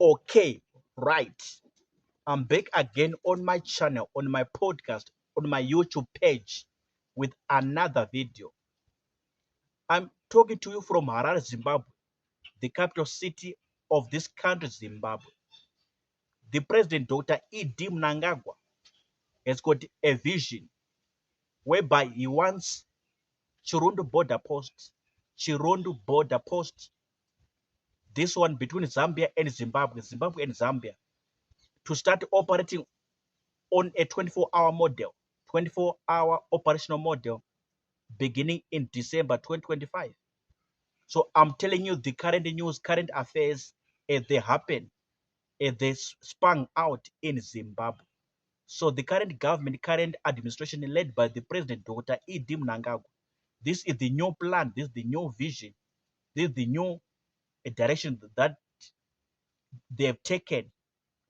Okay, right. I'm back again on my channel, on my podcast, on my YouTube page with another video. I'm talking to you from Harare, Zimbabwe, the capital city of this country, Zimbabwe. The president, Dr. E.D. Mnangagwa, has got a vision whereby he wants Chirundu border post, this one between Zambia and Zimbabwe and Zambia, to start operating on a 24-hour model, 24-hour operational model beginning in December 2025. So I'm telling you the current news, current affairs as they happen, as they sprung out in Zimbabwe. So the current government, current administration led by the president, Dr. E.D. Mnangagwa, this is the new plan, this is the new vision, this is the new direction that they have taken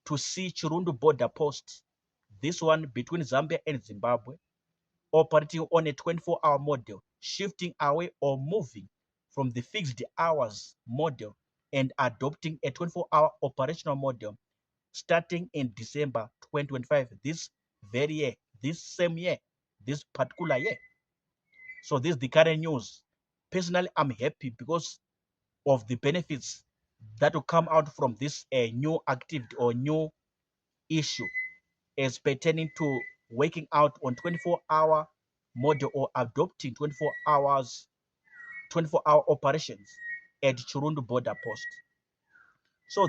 to see Chirundu border post, this one between Zambia and Zimbabwe, operating on a 24-hour model, shifting away or moving from the fixed hours model and adopting a 24-hour operational model starting in December 2025, this very year, this same year, this particular year. So this is the current news. Personally, I'm happy because of the benefits that will come out from this new activity or new issue as pertaining to working out on 24-hour model or adopting 24-hour operations at Chirundu border post. So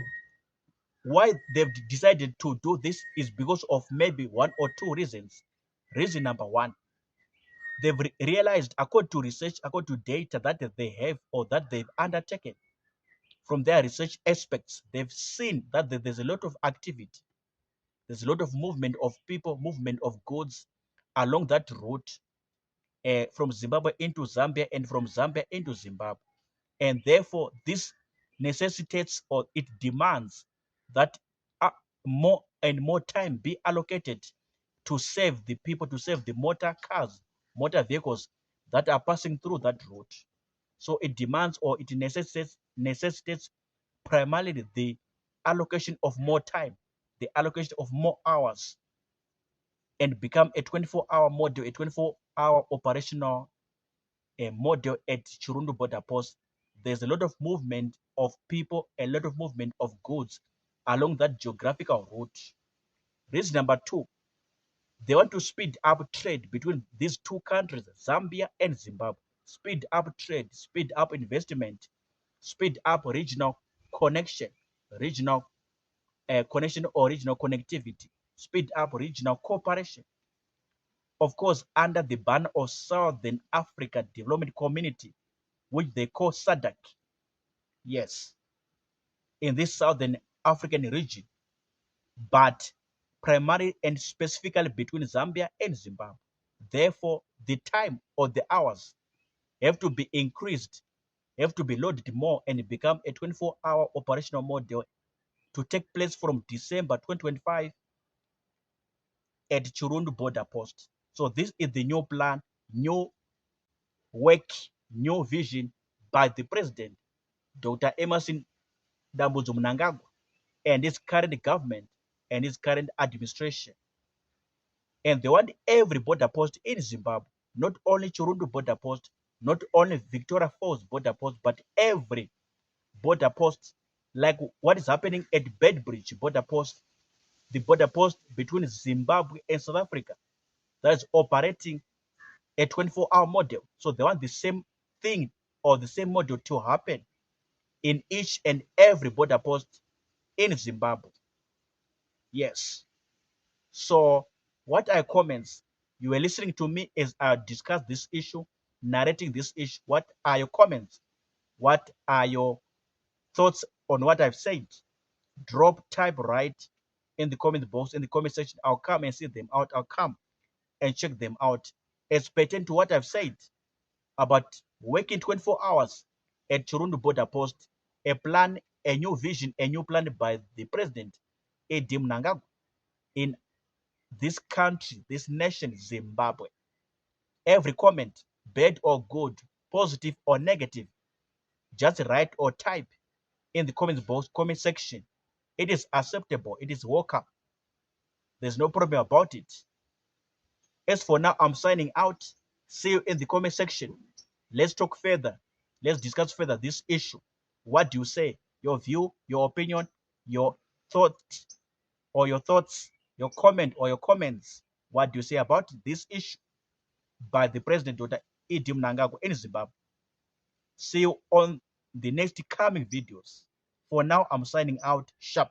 why they've decided to do this is because of maybe one or two reasons. Reason number one, they've realized, according to research, according to data that they have or that they've undertaken from their research aspects, they've seen that there's a lot of activity, there's a lot of movement of people, movement of goods along that route, from Zimbabwe into Zambia and from Zambia into Zimbabwe. And therefore, this necessitates or it demands that more and more time be allocated to save the people, to save the motor cars, motor vehicles that are passing through that route. So it demands or it necessitates primarily the allocation of more time, the allocation of more hours, and become a 24-hour model, a 24-hour operational model at Chirundu border post. There's a lot of movement of people, a lot of movement of goods along that geographical route. Reason number two, they want to speed up trade between these two countries, Zambia and Zimbabwe. Speed up trade, speed up investment, speed up regional connection, regional connection or regional connectivity, speed up regional cooperation. Of course, under the banner of Southern Africa Development Community, which they call SADC. Yes, in this Southern African region, but primarily and specifically between Zambia and Zimbabwe. Therefore, the time or the hours have to be increased, have to be loaded more and become a 24-hour operational model to take place from December 2025 at Chirundu border post. So this is the new plan, new work, new vision by the president, Dr. Emerson Dambudzo Mnangagwa, and his current government and his current administration. And they want every border post in Zimbabwe, not only Chirundu border post, not only Victoria Falls border post, but every border post, like what is happening at Bedbridge border post, the border post between Zimbabwe and South Africa, that is operating a 24-hour model. So they want the same thing or the same model to happen in each and every border post in Zimbabwe. Yes. So what I comments, you were listening to me as I discuss this issue, narrating this issue. What are your comments? What are your thoughts on what I've said? Drop, type, write in the comment box, in the comment section. I'll come and see them out. I'll come and check them out as pertain to what I've said about working 24 hours at Chirundu border post, a plan, a new vision, a new plan by the president, E.D. Mnangagwa, in this country, this nation, Zimbabwe. Every comment, bad or good, positive or negative, just write or type in the comment box, comment section, It is acceptable. It is welcome. There's no problem about it. As for now, I'm signing out. See you in the comment section. Let's talk further. Let's discuss further this issue. What do you say? Your view, your opinion, your thoughts, your comment or your comments. What do you say about this issue by the President Dr. Idi Mnangagwa in Zimbabwe? See you on the next coming videos. For now, I'm signing out. Sharp.